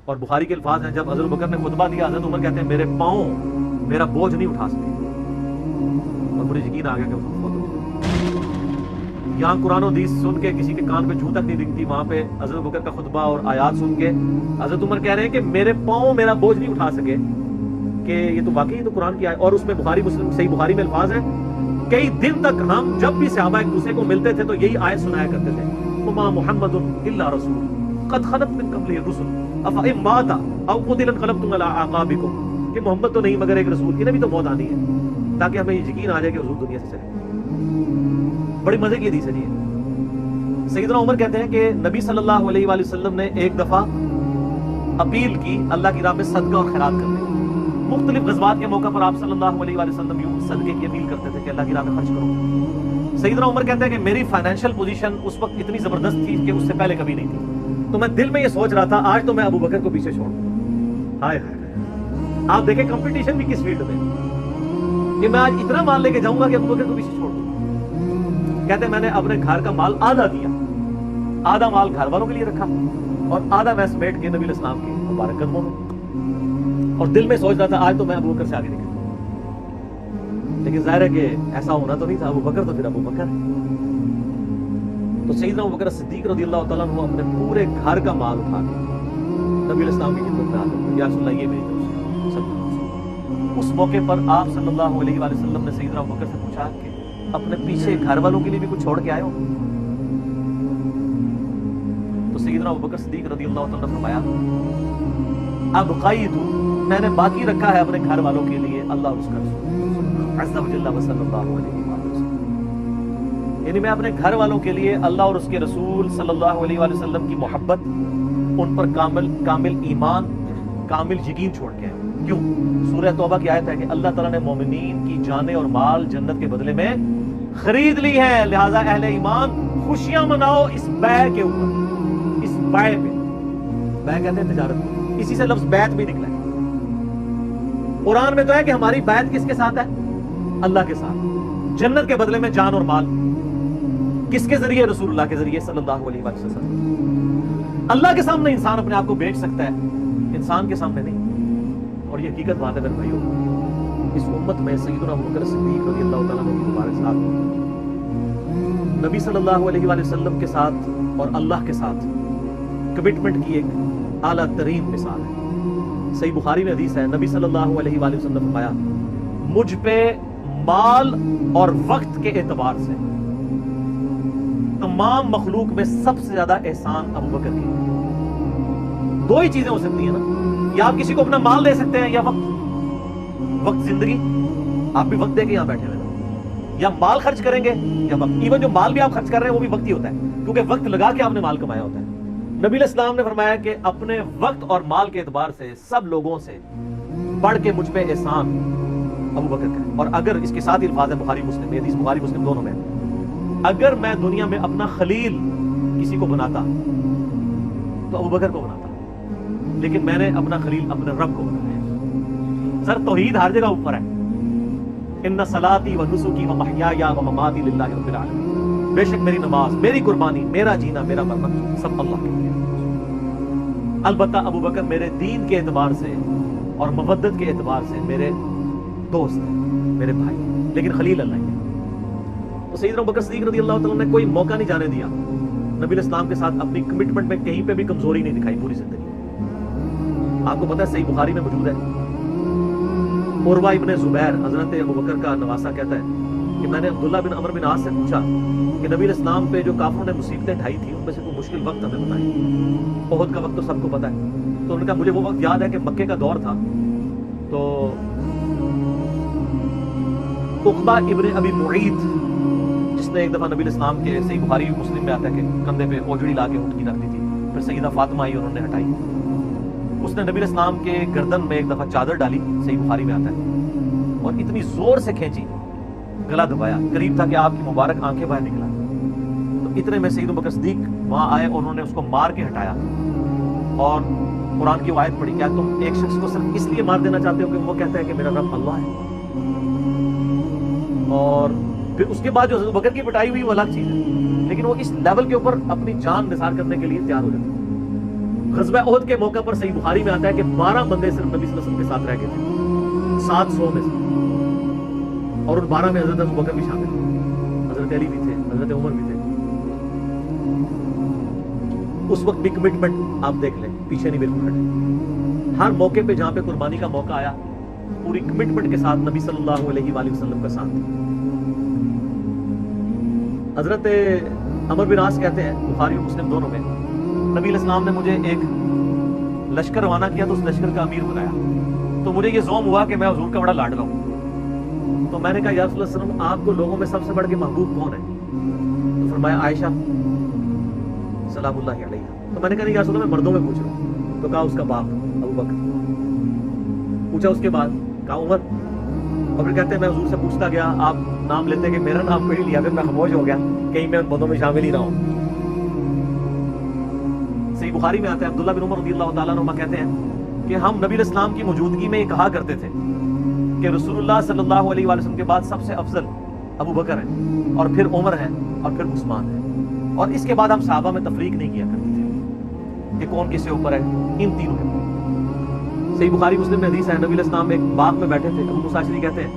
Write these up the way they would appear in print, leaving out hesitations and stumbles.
اور بخاری کے الفاظ ہیں جب حضرت بکر نے خطبہ دیا حضرت عمر کہتے ہیں میرے پاؤں میرا بوجھ نہیں اٹھا سکے، اور مجھے یقین آ گیا کہ وہ یہاں قرآن و حدیث سن کے کسی کے کان پہ جوں تک نہیں دکھتی، وہاں پہ حضرت بکر کا خطبہ اور آیات سن کے حضرت عمر کہہ رہے ہیں کہ میرے پاؤں میرا بوجھ نہیں اٹھا سکے، کہ یہ تو واقعی تو قرآن کی آیت، اور اس میں بخاری مسلم صحیح بخاری میں الفاظ ہیں کئی دن تک ہم جب بھی صحابہ ایک دوسرے کو ملتے تھے تو یہی آیت سنایا کرتے تھے، وما محمد الا رسول قد خلت من قبلہ الرسل افئن مات او قتل انقلبتم علی اعقابکم، کہ محمد تو نہیں مگر ایک رسول، انہیں بھی تو موت آنی ہے، تاکہ ہمیں یقین آ جائے کہ حضور دنیا سے چلے۔ بڑی مزے کی حدیث ہے جی۔ سیدنا عمر کہتے ہیں کہ نبی صلی اللہ علیہ وآلہ وسلم نے ایک دفعہ اپیل کی اللہ کی راہ میں صدقہ اور خیرات کرنے، مختلف غزوات کے موقع پر آپ صلی اللہ علیہ وآلہ وسلم یوں صدقے کی اپیل کرتے تھے کہ اللہ کی راہ میں خرچ کرو۔ سیدنا عمر کہتے ہیں کہ میری فائنینشیل پوزیشن اس وقت اتنی زبردست تھی کہ اس سے پہلے کبھی نہیں تھی، تو میں دل میں یہ سوچ رہا تھا آج تو میں ابو بکر کو پیچھے چھوڑ دوں۔ ہائے ہائے، آپ دیکھیں کمپٹیشن بھی کس فیلڈ میں، کہ میں آج اتنا مال لے کے جاؤں گا کہ ابو بکر کو پیچھے چھوڑ دوں۔ کہتے ہیں میں نے اپنے گھر کا مال آدھا دیا، آدھا مال گھر والوں کے لیے رکھا اور آدھا میں سمیٹ کے نبی علیہ السلام کے مبارک قدموں میں، اور دل میں سوچ رہا تھا آج تو میں ابو بکر سے آگے نکلوں، لیکن ظاہر ہے کہ ایسا ہونا تو نہیں تھا، ابو بکر تو پھر ابو بکر ہے۔ تو سیدنا ابو بکر صدیق رضی اللہ تعالیٰ عنہ اپنے پورے گھر کا مال اٹھا کے نبی علیہ السلام کی خدمت میں حاضر ہوئے، یا رسول اللہ یہ میری طرف سے۔ اس موقع پر آپ صلی اللہ علیہ وآلہ وسلم نے سیدنا ابو بکر سے پوچھا کہ اپنے پیچھے گھر والوں کے لیے بھی کچھ چھوڑ کے آئے ہو؟ تو سیدنا ابو بکر صدیق رضی اللہ تعالیٰ نے فرمایا ابقیت، میں نے باقی رکھا ہے اپنے گھر والوں کے لیے اللہ اور اس کا رسول عز و جل صلی اللہ علیہ وسلم، یعنی میں اپنے گھر والوں کے لیے اللہ اور اس کے رسول صلی اللہ علیہ وآلہ وسلم کی محبت، ان پر کامل ایمان، کامل یقین چھوڑ کے آئے۔ کیوں؟ سورہ توبہ کی آیت ہے کہ اللہ تعالیٰ نے مومنین کی جانیں اور مال جنت کے بدلے میں خرید لی ہے، لہذا اہل ایمان خوشیاں مناؤ اس بیع کے اوپر، اس بیع پہ، بیع کہتے ہیں تجارت، اسی سے لفظ بیعت بھی نکلا ہے۔ قرآن میں تو ہے کہ ہماری بیعت کس کے ساتھ ہے؟ اللہ کے ساتھ، جنت کے بدلے میں جان اور مال، کس کے ذریعے؟ رسول اللہ کے ذریعے صلی اللہ علیہ وسلم۔ اللہ کے سامنے انسان اپنے آپ کو بیچ سکتا ہے، انسان کے سامنے نہیں، اور یہ حقیقت بات ہے میرے بھائیوں، اس امت میں سیدنا ابو بکر صدیق رضی اللہ تعالیٰ عنہ کی مبارک ساتھ نبی صلی اللہ علیہ وآلہ وسلم کے ساتھ اور اللہ کے ساتھ کمٹمنٹ کی ایک اعلیٰ ترین مثال ہے۔ صحیح بخاری میں حدیث ہے، نبی صلی اللہ علیہ وآلہ وسلم نے فرمایا مجھ پہ مال اور وقت کے اعتبار سے تمام مخلوق میں سب سے زیادہ احسان ابو بکر کی۔ دو ہی چیزیں ہو سکتی ہیں نا، یا آپ کسی کو اپنا مال دے سکتے ہیں یا وقت زندگی، آپ بھی وقت دے کے یہاں بیٹھے ہوئے ہیں، یا مال خرچ کریں گے یا وقت، ایون جو مال بھی آپ خرچ کر رہے ہیں وہ بھی وقت ہی ہوتا ہے، کیونکہ وقت لگا کے آپ نے مال کمایا ہوتا ہے۔ نبی علیہ السلام نے فرمایا کہ اپنے وقت اور مال کے اعتبار سے سب لوگوں سے بڑھ کے مجھ پہ احسان ابو بکر کا ہے۔ اور اگر اس کے ساتھ الفاظ ہے بخاری مسلم، یہ حدیث بخاری مسلم دونوں میں، اگر میں دنیا میں اپنا خلیل کسی کو بناتا تو ابو بکر کو بناتا، لیکن میں نے اپنا خلیل اپنے رب کو بنایا ہے۔ سر توحید ہر جگہ اوپر ہے، ان صلاتی و نسکی و محیای و مماتی للہ رب العالمین، بے شک میری نماز، میری قربانی، میرا جینا، میرا مرنا سب اللہ کے لیے۔ البتہ ابو بکر میرے دین کے اعتبار سے اور مودت کے اعتبار سے میرے دوست ہیں، میرے بھائی، لیکن خلیل اللہ ہے۔ تو سیدنا ابو بکر صدیق رضی اللہ تعالیٰ نے کوئی موقع نہیں جانے دیا نبی علیہ السلام کے ساتھ اپنی کمٹمنٹ میں کہیں پہ بھی کمزوری نہیں دکھائی پوری زندگی۔ آپ کو پتہ ہے صحیح بخاری میں موجود ہے، عروہ ابن زبیر حضرت ابو بکر کا نواسہ کہتا ہے کہ میں نے عبداللہ بن عمر بن عاص سے پوچھا کہ نبی علیہ السلام پہ جو کافروں نے مصیبتیں ڈھائی تھی ان میں سے کوئی مشکل وقت ہمیں بتائیں، احد کا وقت تو سب کو پتہ ہے۔ تو انہوں نے کہا مجھے وہ وقت یاد ہے کہ مکے کا دور تھا، تو عقبہ ابن ابی معیط جس نے ایک دفعہ نبی علیہ السلام کے، صحیح بخاری مسلم میں آتا ہے کہ کندھے پہ اوجڑی لا کے اونٹ کی رکھ دی تھی، پھر سیدہ فاطمہ آئی انہوں نے ہٹائی، اس نے نبی علیہ السلام کے گردن میں ایک دفعہ چادر ڈالی، صحیح بخاری میں آتا ہے، اور اتنی زور سے کھینچی، گلا دبایا، قریب تھا کہ آپ کی مبارک آنکھیں باہر نکلا۔ تو اتنے میں سیدنا ابو بکر صدیق وہاں آئے اور انہوں نے اس کو مار کے ہٹایا، اور قرآن کی آیت پڑھی، کیا تم ایک شخص کو صرف اس لیے مار دینا چاہتے ہو کہ وہ کہتا ہے کہ میرا رب اللہ ہے؟ اور پھر اس کے بعد جو ابو بکر کی پٹائی ہوئی وہ الگ چیز ہے، لیکن وہ اس لیول کے اوپر اپنی جان نثار کرنے کے لیے تیار ہو جاتے ہیں۔ ग़ज़वा उहद के मौके पर सही बुखारी में आता है कि 12 बंदे सिर्फ नबी सल्लल्लाहु अलैहि वसल्लम के साथ रह गए थे 700 में से, और उन 12 में हज़रत अबू बकर भी शामिल थे, हज़रत अली भी थे, हज़रत उमर भी थे। उस वक्त भी कमिटमेंट आप देख लें, पीछे नहीं बिल्कुल हटे। हर मौके पे जहां पे कुर्बानी का मौका आया पूरी कमिटमेंट के साथ नबी सल्लल्लाहु अलैहि वसल्लम का साथ। हजरत अमर बिन आस कहते हैं बुखारी और मुस्लिम दोनों में, नबी अलैहिस्सलाम ने मुझे एक लश्कर रवाना किया तो उस लश्कर का अमीर बनाया, तो मुझे ये ज़ौम हुआ कि मैं हुजूर का बड़ा लाडला हूँ। तो मैंने कहा या रसूल अल्लाह सल्लल्लाहु अलैहि वसल्लम आपको लोगों में सबसे बढ़ के महबूब कौन है? तो फरमाया आयशा सलामुल्लाहि अलैहा। तो मैंने कहा या रसूल अल्लाह मैं मर्दों में पूछ रहा हूँ। तो कहा उसका बाप अबू बकर। पूछा उसके बाद, कहा उमर। और फिर कहते हैं मैं हुजूर से पूछता गया, आप नाम लेते कि मेरा नाम पढ़ लिया, फिर मैं खामोश हो गया कहीं मैं उन बंदों में शामिल ही ना हूं। सही बुखारी में आता है अब्दुल्लाह बिन उमर रज़ियल्लाहु ताला अन्हुमा कहते हैं कि हम नबी अलैहिस्सलाम की मौजूदगी में ये कहा करते थे कि रसूलुल्लाह सल्लल्लाहु अलैहि वसल्लम के बाद सबसे अफजल अबू बकर है, और फिर उमर है, और फिर उस्मान है। और इसके बाद हम सहाबा में तफरीक नहीं किया करते थे कि कौन किससे ऊपर है, इन तीनों के। सही बुखारी मुस्लिम में हदीस है, नबी अलैहिस्सलाम एक बाग में बैठे थे, अबू मूसा अशअरी कहते हैं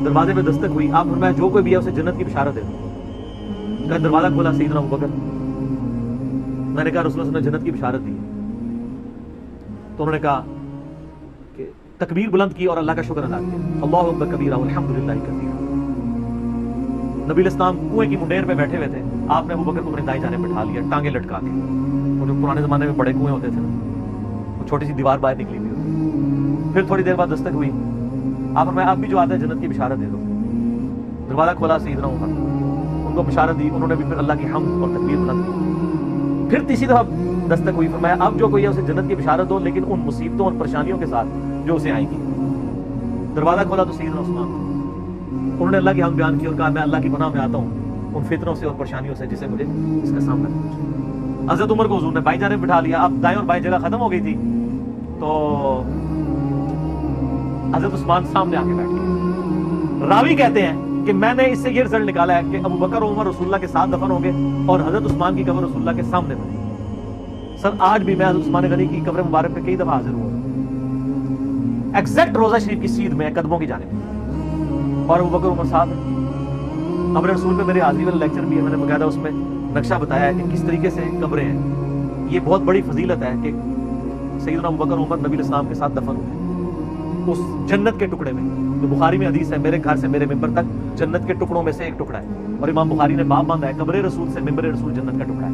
दरवाजे पे दस्तक हुई, आप फरमाया जो कोई भी है उसे जन्नत की बिशारत दे दो। कहा दरवाजा खोला सैयदना अबू बकर। मैंने कहा रसूल ने जन्नत की बिशारत दी। तो उन्होंने कहा कि तकबीर बुलंद की और अल्लाह का शुक्र अदा किया, अल्लाहु अकबर कबीरा वल्हम्दुलिल्लाहि कसीरा। नबी अलैहिस्सलाम कुएं की मुंडेर पे बैठे हुए थे, आपने अबू बकर को अपने दाएं जाने बिठा लिया, टांगे लटका के। वो जो पुराने जमाने में बड़े कुएं होते थे ना, वो छोटी सी दीवार बाहर निकली हुई होती। फिर थोड़ी देर बाद दस्तक हुई, आप मैं अब भी जो आता है जन्नत की बिशारत दे दो। दरवाजा खोला सैयदना उमर, उनको बिशारत दी, उन्होंने भी फिर अल्लाह की हम्द और तकबीर बुलंद की। फिर तीसरी दफा दस्तक हुई, फरमाया अब जो कोई है उसे जन्नत की बिशारत दो, लेकिन उन मुसीबतों और परेशानियों के साथ जो उसे आएंगी। दरवाजा खोला तो सैयदना उस्मान, उन्होंने अल्लाह की हम्द बयान की और कहा मैं अल्लाह की पनाह में आता हूँ उन फितनों से और परेशानियों से जिसे मुझे इसका सामना करना चाहिए। हज़रत उमर को हुजूर ने बाईं जानिब बिठा लिया, अब दाएं और बाईं जगह खत्म हो गई थी, तो हज़रत उस्मान सामने आके बैठ गए। रावी कहते हैं कि मैंने इससे ये रिजल्ट निकाला है कि अबू बकर और उमर रसूलुल्लाह के साथ दफन होंगे और हज़रत उस्मान की कब्र रसूलुल्लाह के सामने बनी। सर आज भी मैं हज़रत उस्मान गनी की कब्र मुबारक पे कई दफा हाजिर हुआ, एग्जैक्ट रोजा शरीफ की सीध में कदमों की जानिब, और अबू बकर उमर साथ है। कब्र रसूल पे मेरे हाजिरी वाला लेक्चर भी है, मैंने बकायदा उसमें नक्शा बताया है कि किस तरीके से कब्रें हैं। ये बहुत बड़ी फजीलत है कि सैयदना अबू बकर उमर नबी अलैहिस्सलाम के साथ दफन हुए उस जन्नत के टुकड़े में। तो बुखारी में हदीस है, मेरे घर से मेरे मिंबर तक जन्नत के टुकड़ों में से एक टुकड़ा है, और इमाम बुखारी ने बाब बांधा है कब्र रसूल से मिंबर रसूल जन्नत का टुकड़ा है।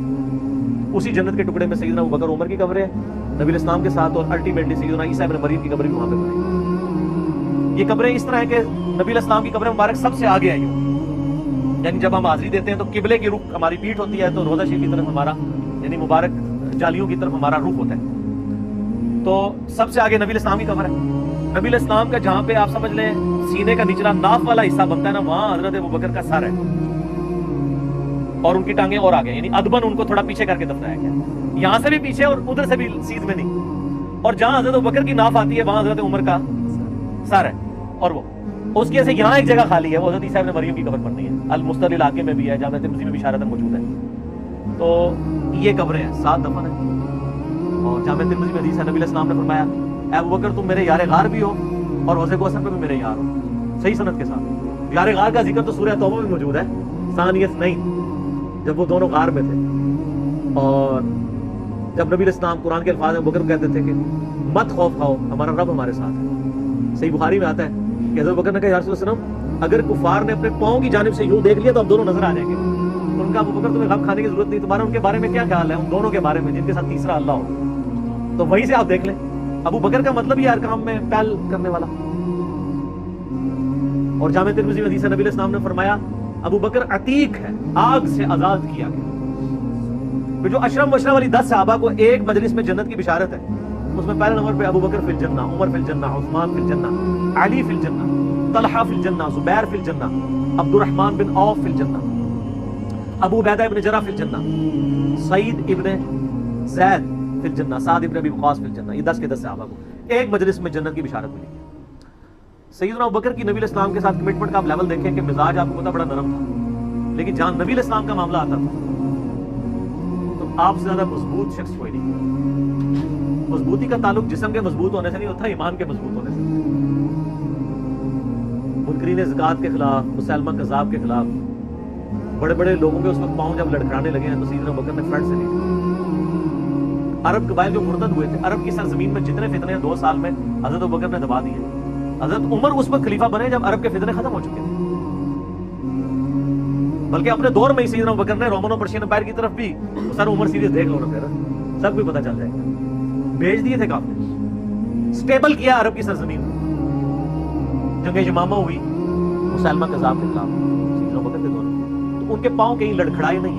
उसी जन्नत के टुकड़े में सैयदना अबू बकर उमर की कब्र है नबी अलैहिस्सलाम के साथ, और अल्टीमेटली सैयदना ईसा इब्न मरियम की कब्र भी वहां पे बनी। ये कब्रें इस तरह है कि नबी अलैहिस्सलाम की कब्र मुबारक सबसे आगे है, यानी जब हम हाजिरी देते हैं तो किबले की रुख हमारी पीठ होती है, तो रोजा शरीफ की तरफ हमारा यानी मुबारक जालियों की तरफ हमारा रुख होता है। तो सबसे आगे नबी अलैहिस्सलाम की कब्र है। नबी अलैहिस्सलाम का जहां पे आप समझ लें सीने का निचला नाफ वाला हिस्सा बनता है ना, वहां हजरत अबू बकर का सर है और उनकी टांगे और आगे, यानी अदबन उनको थोड़ा पीछे करके दफनाया गया, यहां से भी पीछे और उधर से भी सीध में नहीं। और जहां हजरत अबू बकर की नाफ आती है वहां हजरत उमर का सर है, और वो उसकी ऐसे यहाँ एक जगह खाली है, वो हजरत ईसा इब्न मरियम की कब्र पर नहीं है। अल मुस्तल इलाके में भी है, जामिया तिर्मिज़ी में भी इशारतन मौजूद है। तो ये कब्रें हैं, 7 दफन है। और जामिया तिर्मिज़ी में हदीस है, नबी अलैहिस्सलाम ने फरमाया अबू बकर तुम मेरे यार गार भी हो और हौज़े कौसर पे भी मेरे यार हो, सही सनद के साथ। यार गार का जिक्र तो सूरह तौबा में मौजूद है, सानियत नहीं, जब वो दोनों गार में थे। और जब नबी अलैहिस्सलाम कुरान के अल्फाज में बकर कहते थे कि मत खौफ खाओ, हमारा रब हमारे साथ है। सही बुखारी में आता है कि हज़रत बकर ने कहा या रसूल अल्लाह अगर कुफार ने अपने पाँव की जानिब से यूं देख लिया तो अब दोनों नजर आ जाएंगे। उनका अबू बकर तुम्हें गम खाने की जरूरत नहीं, तुम्हारा उनके बारे में क्या ख्याल है, उन दोनों के बारे में जिनके साथ तीसरा अल्लाह हो। तो वहीं से आप देख लें, अबू बकर का मतलब ही हर काम में पहल करने वाला। और जामिया तिर्मिज़ी में हदीस है, नबी अलैहिस्सलाम ने फरमाया अबू बकर अतीक है, आग से आजाद किया गया। फिर जो अशरम वशरम वाली 10 सहाबा को एक मजलिस में जन्नत की बिशारत है, उसमें पहले नंबर पे अबू बकर फिल जन्ना, उमर फिल जन्ना, उस्मान फिल जन्ना, अली फिल जन्ना, तलहा फिल जन्ना, जुबैर फिल जन्ना, अब्दुर्रहमान बिन औफ फिल जन्ना, अबू उबैदा इब्न जर्राह फिल जन्ना, सईद इब्न ज़ैद फिल जन्ना, साद इब्न अबी वक़ास फिल जन्ना। ये 10 के 10 सहाबा को एक मजलिस में जन्नत की बिशारत मिली। सैयदना अबू बकर की नबी अलैहिस्सलाम के साथ कमिटमेंट का आप लेवल देखें कि मिजाज आपको पता बड़ा नरम था, लेकिन जहां नबी अलैहिस्सलाम का मामला आता था तो आपसे ज्यादा मजबूत शख्स कोई नहीं। मजबूती का ताल्लुक जिस्म के मजबूत होने से नहीं होता, ईमान के मजबूत होने से। मुनकरीन ज़कात के खिलाफ, मुसलमान कज़ाब के खिलाफ बड़े बड़े लोगों के उस वक्त पांव जब लड़खड़ाने लगे हैं तो सैयदना अबू बकर ने फ्रंट से ली। अरब कबाइल जो मुर्तद हुए थे, अरब की सरजमीन में जितने फितने 2 साल में हजरत अबू बकर ने दबा दिए। हजरत उमर उस वक्त खलीफा बने जब अरब के फितने खत्म हो चुके थे, बल्कि अपने दौर में ही सैयदना अबू बकर ने रोमन और पर्शियन एम्पायर की तरफ भी, सर उमर सीरीज देख लो ना, फिर सब कुछ पता चल जाएगा, भेज दिए थे काफिर, स्टेबल किया अरब की सरजमीन में। जंगे यमामा हुई मुसलमान कज़ाब के खिलाफ सैयदना अबू बकर के दौर में, तो उनके पांव कहीं लड़खड़ाए नहीं।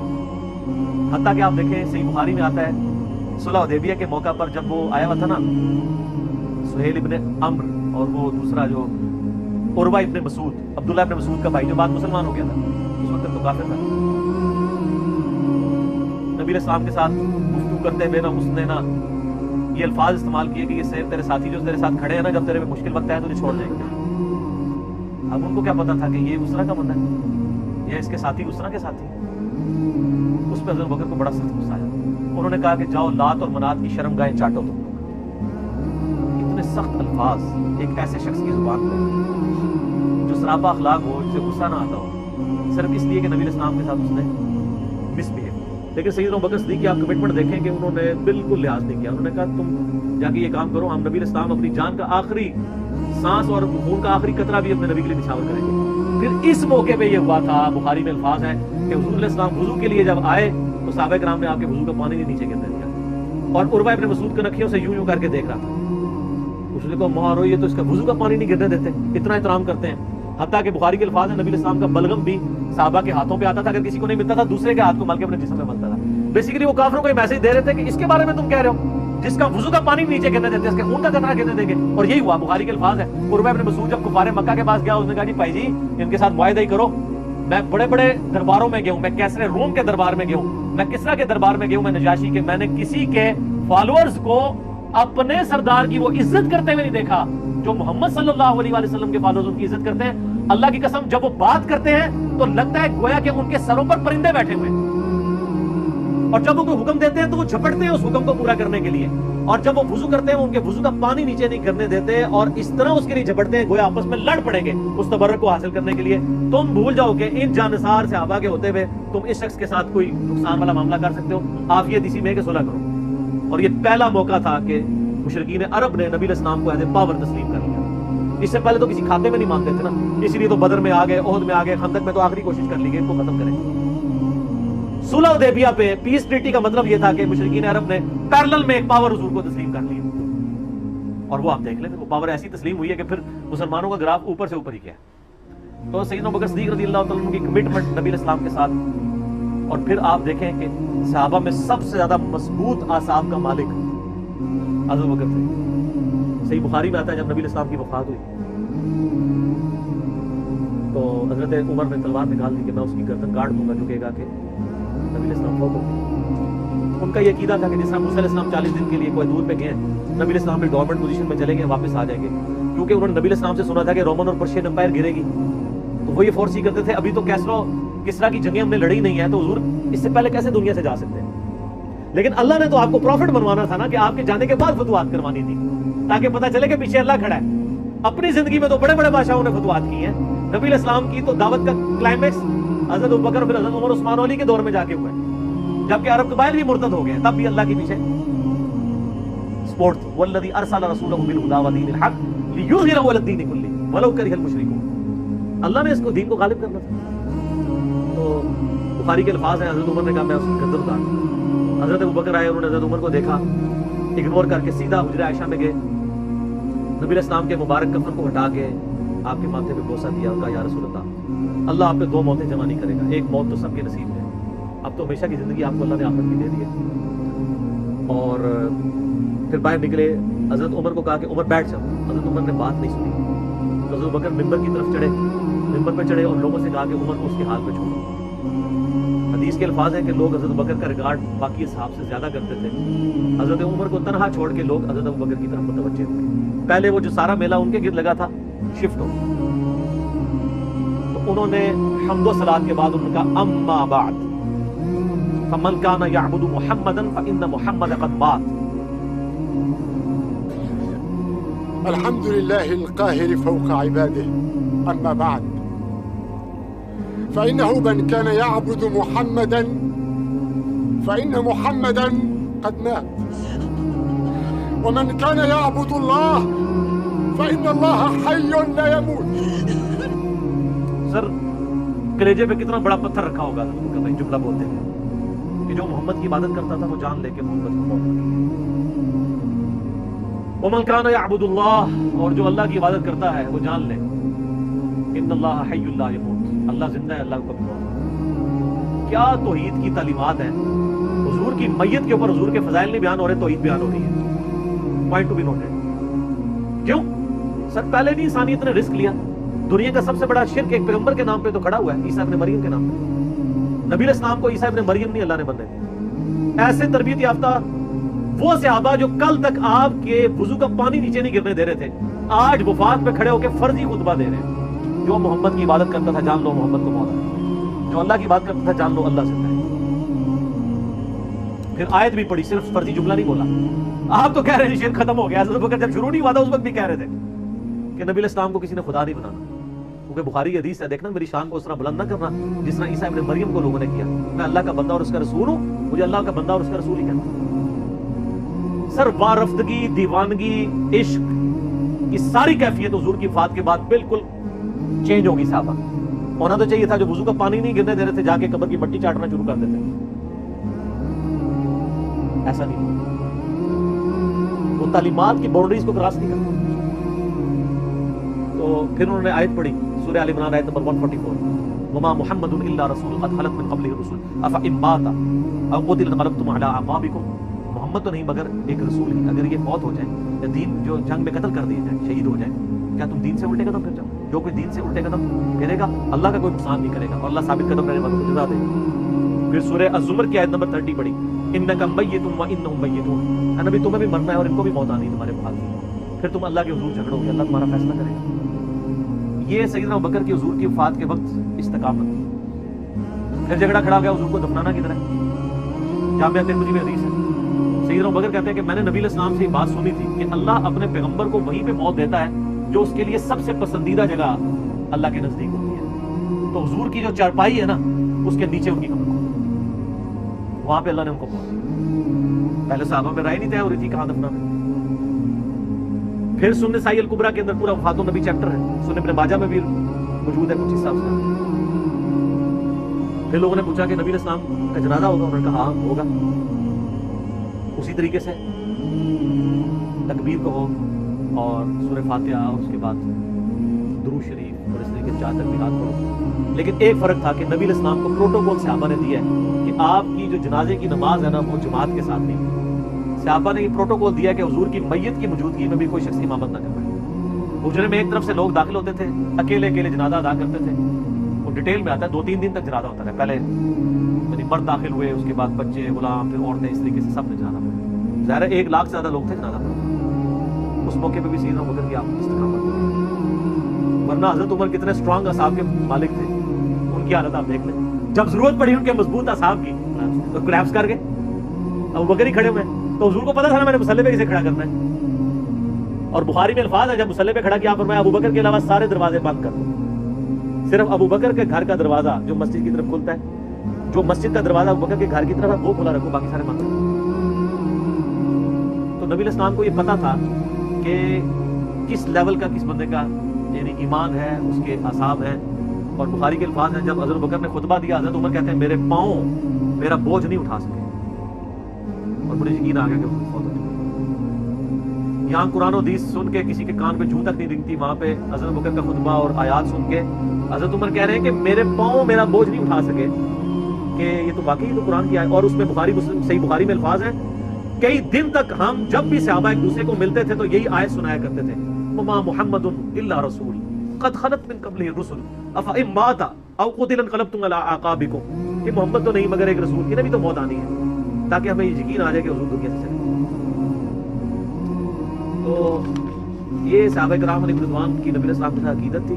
हत्ता कि आप देखें सही बुखारी में आता है सुलह हुदैबिया के मौका पर जब वो आया हुआ था ना, सुहेल इब्ने अम्र और वो दूसरा जो उरवा इब्ने मसूद, अब्दुल्ला इब्ने मसूद का भाई जो बाद मुसलमान हो गया था, उस वक्त तो काफिर था। नबी इस्लाम के साथ गुफ्तगू करते हुए ना उसने ना ये अल्फाज इस्तेमाल किए कि ये तेरे साथी जो तेरे साथ खड़े हैं ना, जब तेरे में मुश्किल वक्त है तो छोड़ देंगे। अब उनको क्या पता था कि ये उसरा का बंदा है, ये इसके साथी उसरा के साथी। उस पर हज़रत अबू बकर को बड़ा सख्त गुस्सा आया। उन्होंने कहा कि जाओ लात और मनात की शर्मगाहें चाटो तुम लोग। इतने सख्त अल्फाज एक ऐसे शख्स की जुबान पे जो सरापा अखलाक हो, जिसे गुस्सा ना आता हो, सिर्फ इसलिए कि नबी इस्लाम के साथ उसने मिसबिहेव। लेकिन सैयदना अबू बकर सिद्दीक़ की आप कमिटमेंट देखें कि उन्होंने बिल्कुल लिहाज नहीं किया। उन्होंने कहा तुम जाके ये काम करो, हम नबी इस्लाम अपनी जान का आखिरी सांस और खून का आखिरी कतरा भी अपने नबी के लिए निछावर करेंगे। फिर इस मौके पे ये हुआ था, बुखारी में अल्फाज है कि हुज़ूर इस्लाम वुज़ू के लिए जब आए तो सहाबा किराम ने आपके वुज़ू का पानी नीचे गिरने दिया, और उरवा इब्ने मसूद के नखियों से यूं यूं करके देख रहा था। उसने कहा मारो, ये तो इसका वुज़ू का पानी नहीं गिरने देते, इतना एहतराम करते हैं। हत्ता कि बुखारी के अल्फाज है नबी इस्लाम का बलगम भी सहाबा के हाथों पे आता था, अगर किसी को नहीं मिलता था दूसरे के हाथ को मल के अपने जिस्म में मलता था। बेसिकली वो काफिरों को ये मैसेज दे रहे थे कि इसके बारे में तुम कह रहे हो जिसका वुज़ू का पानी नीचे गिरने देते, इसके खून का कतरा गिरने देंगे। और यही हुआ, बुखारी के अल्फाज है। उरवा इब्ने मसूद जब कुफारे मक्का के पास गया, उसने कहा जी भाई जी इनके साथ मुआहिदा ही करो, मैं बड़े बड़े दरबारों में गया हूं, मैं कैसरे रोम के दरबार में गया हूं, मैं किसरा के दरबार में गया हूं, मैं नजाशी के, मैंने किसी के फॉलोअर्स को अपने सरदार की वो इज्जत करते हुए नहीं देखा जो मोहम्मद सल्लल्लाहु अलैहि वसल्लम के फॉलोअर्स उनकी इज्जत करते हैं। अल्लाह की कसम जब वो बात करते हैं तो लगता है गोया कि उनके सरों पर परिंदे बैठे हुए हैं, और जब वो कोई हुक्म देते हैं तो वो झपटते हैं उस हुक्म को पूरा करने के लिए, और जब वो वुज़ू करते हैं उनके वुज़ू का पानी नीचे नहीं करने देते, और इस तरह उसके लिए झपटते हैं गोया आपस में लड़ पड़ेंगे उस तबर्रुक को हासिल करने के लिए। तुम भूल जाओ कि इन जानसार सहाबा के होते हुए तुम इस शख्स के साथ कोई नुकसान वाला मामला कर सकते हो, आप ये इसी में के सुलह करो। और ये पहला मौका था कि मुशरिकीन अरब ने नबी इस्लाम को एज़ ए पावर तस्लीम कर लिया। इससे पहले तो किसी खाते में नहीं मानते थे ना, इसलिए तो बदर में आ गए, ओहद में आ गए, खंदक में तो आखिरी कोशिश कर ली गई इनको खत्म करें। सुलह हुदैबिया पे पीस ट्रीटी का मतलब यह था कि मुशरिकीन अरब ने पैरेलल में एक पावर हुजूर को तस्लीम कर लिया, और वो आप देख लें वो पावर ऐसी तस्लीम हुई है कि फिर मुसलमानों का ग्राफ ऊपर से ऊपर ही गया। तो सैयदना अबू बकर सिद्दीक़ रज़ियल्लाहु तआला अन्हु की कमिटमेंट नबी इस्लाम के साथ, और फिर आप देखें कि सहाबा में सबसे ज्यादा मजबूत आसाब का मालिक हज़रत अबू बकर थे। सही बुखारी में आता है जब नबी इस्लाम की वफात हुई तो हजरत उमर ने तलवार निकाल दी कि मैं उसकी गर्दन काट दूंगा, जो कहेगा कि नबी इस्लाम फौत हो गए। उनका ये अकीदा था कि जिस तरह मूसा अलैहिस्सलाम 40 दिन के लिए कोई दूर पे गए, नबी इस्लाम भी गवर्नमेंट पोजीशन में चले गए, वापस आ जाएंगे, क्योंकि उन्होंने नबी इस्लाम से सुना था कि रोमन और पर्शियन एम्पायर गिरेगी, तो वो ये फोर्स ही करते थे अभी तो किसरा की जंगें हमने लड़ी नहीं है, तो हुजूर इससे पहले कैसे दुनिया से जा सकते हैं। लेकिन अल्लाह ने तो आपको प्रॉफिट बनवाना था ना, कि आपके जाने के बाद फतवात करवानी थी, ताकि पता चले कि पीछे अल्लाह खड़ा है। अपनी जिंदगी में तो बड़े बड़े बादशाहों ने फतवात की हैं, नबी इस्लाम की तो दावत का क्लाइमेक्स हज़रत अबू बकर फिर हज़रत उमर उस्मान अली के दौर में जाके हुआ, जबकि अरब कबाइल भी मुर्तद हो गए, तब भी अल्लाह के पीछे सपोर्ट थी। वल्लज़ी अरसला रसूलहु बिल हुदा व दीनिल हक़ लियुज़हिरहु अला दीनि कुल्लिहि वलौ करिहल मुशरिकून। अल्लाह ने इसको दीन को गालिब करना था। तो बुखारी के अल्फाज हैं, हज़रत उमर ने कहा मैं उसकी गर्दन उतार दूं। हज़रत अबू बकर आए, उन्होंने हज़रत उमर को देखा, इग्नोर करके सीधा हुजरा आयशा में गए, नबी इस्लाम के मुबारक कफन को हटा के आपके माथे पे बोसा दिया, कहा या रसूल अल्लाह, अल्लाह आप पे 2 मौतें जमा नहीं करेगा, एक मौत तो सबके नसीब है, अब तो हमेशा की जिंदगी आपको अल्लाह ने आखिरत की दे दी है। और फिर बाहर निकले, हजरत उमर को कहा कि उमर बैठ जाओ। हजरत उमर ने बात नहीं सुनी, तो हजरत बकर मिंबर की तरफ चढ़े, मिंबर पे चढ़े और लोगों से कहा कि उमर को उसके हाल पे छोड़ो। हदीस के अल्फाज हैं कि लोग हजरत बकर का रिगार्ड बाकी असहाब से ज्यादा करते थे। हजरत उमर को तनहा छोड़ के लोग हजरत अबू बकर की तरफ मुतवज्जे हो गए। पहले वो जो सारा मेला उनके गिर्द लगा था शिफ्ट हो, तो उन्होंने हम्दो सलात के बाद उनका अम्मा बाद फमन काना यअबुदु मुहम्मदन फइन्न मुहम्मद क़द मात, الحمد لله القاهر فوق عباده، أما بعد، فإنه من كان يعبد محمدا فإن محمدا قد مات، ومن كان يعبد الله فإن الله حي لا يموت. سر کلیجے پہ کتنا بڑا پتھر رکھا ہوگا بھائی جملہ بولتے ہیں کہ جو محمد کی عبادت کرتا تھا وہ جان لے کے محمد کو موت. ومن کان یعبد اللہ، اور جو اللہ کی عبادت کرتا ہے وہ جان لے ان اللہ حی لا یموت، اللہ زندہ ہے، اللہ کو کبھی موت. کیا توحید کی تعلیمات ہیں. حضور کی میت کے اوپر حضور کے فضائل نہیں بیان ہو رہے، توحید بیان ہو رہی ہے. Point to be noted. کیوں؟ سر پہلے نہیں انسانیت نے رسک لیا. دنیا کا سب سے بڑا شرک ایک پیغمبر کے نام پہ تو کھڑا ہوا ہے، عیسیٰ ابن مریم کے نام پہ. نبی علیہ السلام کو عیسیٰ ابن مریم نہیں اللہ نے بننے دیا. ایسے تربیت یافتہ وہ صحابہ جو کل تک آپ کے وضو کا پانی نیچے نہیں گرنے دے رہے تھے، آج وفات پہ کھڑے ہو کے فرضی خطبہ دے رہے ہیں. جو محمد کی عبادت کرتا تھا جان لو محمد کو موت آئی، جو اللہ کی بات کرتا تھا جان لو اللہ زندہ ہے. پھر آیت بھی پڑھی، صرف فرضی جملہ نہیں بولا. آپ تو کہہ رہے ہیں شرک ختم ہو گیا. حضرت بکر جب شروع نہیں ہوا تھا اس وقت بھی کہہ رہے تھے کہ نبی علیہ السلام کو کسی نے خدا نہیں بنانا. کیونکہ بخاری حدیث ہے، دیکھنا میری شان کو اس طرح بلند نہ کرنا جس طرح عیسیٰ ابن مریم کو لوگوں نے کیا. میں اللہ کا بندہ اور اس کا رسول ہوں، مجھے اللہ کا بندہ اور اس کا رسول ہی کہنا. سر وارفتگی، دیوانگی، عشق کی ساری کیفیت حضور کی وفات کے بعد بالکل چینج ہوگی. صحابہ ہونا تو چاہیے تھا جو وضو کا پانی نہیں گرنے دے رہے تھے جا کے قبر کی مٹی چاٹنا شروع کر دیتے. ایسا نہیں، وہ تعلیمات کی باؤنڈریز کو کراس نہیں کرتے. تو پھر انہوں نے آیت پڑھی سورہ آل عمران آیت نمبر 144، وما محمد الا رسول قد خلت من قبله الرسل افئن مات او قتل انقلبتم على اعقابكم. محمد تو نہیں مگر ایک رسول ہی. اگر یہ فوت ہو جائے یا دین جو جنگ میں قتل کر دیے جائیں، شہید ہو جائیں، کیا تم دین سے الٹے قدم پھر جاؤ؟ جو کوئی دین سے الٹے قدم پھیرے گا اللہ کا کوئی نقصان نہیں کرے گا اور اللہ ثابت قدم رہنے والوں کو جزا دے گا. پھر سورہ الزمر کی آیت نمبر 30 پڑھی، انک میت و انہم میتون. نبی تمہیں بھی مرنا ہے اور ان کو بھی موت آنی ہے تمہارے بعد. پھر تم اللہ کے حضور جھگڑو گے، اللہ تمہارا فیصلہ کرے گا. یہ سیدنا ابوبکر کی حضور کی وفات کے وقت استقامت تھی. پھر جھگڑا کھڑا ہو گیا حضور کو دفنانا کدھر ہے. جامعہ ترمذی میں حدیث ہے، سیدنا ابوبکر کہتے ہیں کہ میں نے نبی علیہ السلام سے یہ بات سنی تھی کہ اللہ اپنے پیغمبر کو وہیں پہ موت دیتا ہے جو اس کے لیے سب سے پسندیدہ جگہ اللہ کے نزدیک ہوتی ہے. تو حضور کی جو چارپائی ہے نا اس کے نیچے ان کی قبر، وہاں پہ اللہ نے ان کو موت دی. پہلے صحابہ میں رائے نہیں طے ہو رہی تھی کہاں دفنانا. پھر سنن نسائی الکبریٰ کے اندر پورا وفات النبی چیپٹر ہے، سنن ابن ماجہ میں بھی موجود ہے کچھ حصہ اس کا. پھر لوگوں نے پوچھا کہ نبی علیہ السلام کا جنازہ ہوگا، انہوں نے کہا ہاں ہوگا. اسی طریقے سے تکبیر کہو اور سورہ فاتحہ اور اس کے بعد درود شریف اور اس طریقے سے 4 تکبیرات پڑھو. لیکن ایک فرق تھا کہ نبی علیہ السلام کو پروٹوکول صحابہ نے دیا ہے کہ آپ کی جو جنازے کی نماز ہے نا وہ جماعت کے ساتھ نہیں. صحابہ نے یہ پروٹوکول دیا کہ حضور کی میت کی موجودگی میں بھی کوئی شخص امامت نہ کر پائے. حجرے میں ایک طرف سے لوگ داخل ہوتے تھے، اکیلے اکیلے جنازہ ادا کرتے تھے. وہ ڈیٹیل میں آتا ہے، 2-3 دن تک جنازہ ہوتا ہے. پہلے یعنی مرد داخل ہوئے، اس کے بعد بچے، غلام، پھر عورتیں، اس طریقے سے سب نے جنازہ پڑھا. ظاہر ہے 1 لاکھ سے زیادہ لوگ تھے جنازہ پڑھا. اس موقع پہ بھی سیدنا ابوبکر کی آپ استقامت. ورنہ حضرت عمر کتنے اسٹرانگ اصحاب کے مالک تھے، ان کی حالت آپ دیکھ لیں. جب ضرورت پڑی ان کے مضبوط اصحاب کی تو کلیپس کر گئے. ابوبکر ہی کھڑے ہوئے تو حضور کو پتا تھا نا میں نے مصلی پہ کسے کھڑا کرنا ہے. اور بخاری میں الفاظ ہے جب مصلی پہ کھڑا کیا فرمایا ابوبکر کے علاوہ سارے دروازے بند کر دو. صرف ابوبکر کے گھر کا دروازہ جو مسجد کی طرف کھلتا ہے، جو مسجد کا دروازہ ابوبکر کے گھر کی طرف ہے وہ کھلا رکھو، باقی سارے بند رکھو. تو نبی علیہ السلام کو یہ پتا تھا کہ کس لیول کا کس بندے کا یعنی ایمان ہے، اس کے اصحاب ہیں. اور بخاری کے الفاظ ہیں جب حضرت بکر نے خطبہ دیا، حضرت عمر کہتے ہیں میرے پاؤں میرا بوجھ نہیں اٹھا سکے اور مجھے یقین آ گیا کہ فوت ہو چکے. یہاں قرآن و حدیث سن کے کسی کے کان پہ جوں تک نہیں رنگتی، وہاں پہ حضرت بکر کا خطبہ اور آیات سن کے حضرت عمر کہہ رہے ہیں کہ میرے پاؤں میرا بوجھ نہیں اٹھا سکے کہ یہ تو واقعی تو قرآن کی آیت. اور اس میں بخاری مسلم صحیح بخاری میں الفاظ ہیں کئی دن تک ہم جب بھی صحابہ ایک دوسرے کو ملتے تھے تو یہی آیت سنایا کرتے تھے، وما محمد الا رسول قد خلت من قبلہ الرسل افئن مات او قتل انقلبتم علی اعقابکم. کہ محمد تو نہیں مگر ایک رسول، انہیں بھی تو موت آنی ہے، تاکہ ہمیں یقین آ جائے کہ حضور دنیا سے چلے. تو یہ صحابہ کرام علیہ رضوان کی نبی علیہ السلام کی عقیدت تھی.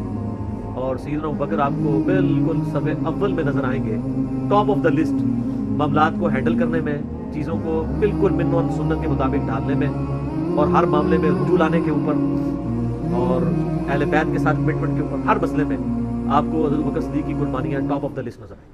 اور سیدنا ابوبکر آپ کو بالکل سب اول میں نظر آئیں گے، ٹاپ آف دا لسٹ، معاملات کو ہینڈل کرنے میں، چیزوں کو بالکل من و سنت کے مطابق ڈالنے میں. اور ہر معاملے میں رجوع لانے کے اوپر اور اہل بیت کے ساتھ کمٹمنٹ کے اوپر ہر مسئلے میں آپ کو حضرت ابو بکر صدیق کی قربانیاں ٹاپ آف دا لسٹ نظر آئیں.